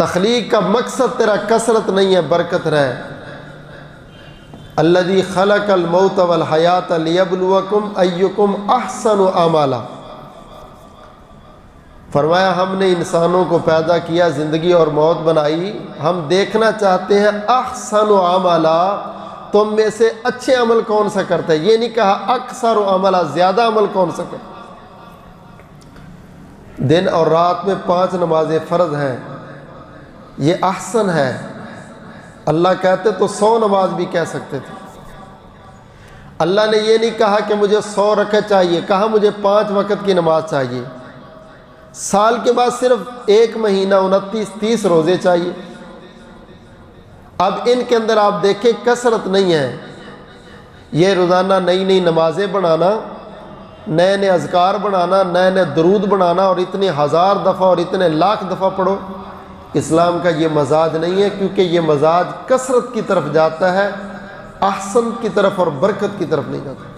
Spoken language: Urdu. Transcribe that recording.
تخلیق کا مقصد تیرا کثرت نہیں ہے، برکت رہے۔ الذی خلق الموت والحیات لیبلوکم ایکم احسن عملا، فرمایا ہم نے انسانوں کو پیدا کیا، زندگی اور موت بنائی، ہم دیکھنا چاہتے ہیں احسن عملا، تم میں سے اچھے عمل کون سا کرتا ہے۔ یہ نہیں کہا اکثر عملا، زیادہ عمل کون سا کرتا۔ دن اور رات میں 5 نمازیں فرض ہیں، یہ احسن ہے۔ اللہ کہتے تو 100 نماز بھی کہہ سکتے تھے۔ اللہ نے یہ نہیں کہا کہ مجھے 100 رکعت چاہیے، کہا مجھے 5 وقت کی نماز چاہیے۔ سال کے بعد صرف 1 مہینہ 29-30 روزے چاہیے۔ اب ان کے اندر آپ دیکھیں کثرت نہیں ہے، یہ روزانہ نئی نئی نمازیں بنانا، نئے نئے اذکار بنانا، نئے نئے درود بنانا، اور اتنے 1000 دفعہ اور اتنے لاکھ دفعہ پڑھو۔ اسلام کا یہ مزاج نہیں ہے، کیونکہ یہ مزاج کثرت کی طرف جاتا ہے، احسن کی طرف اور برکت کی طرف نہیں جاتا۔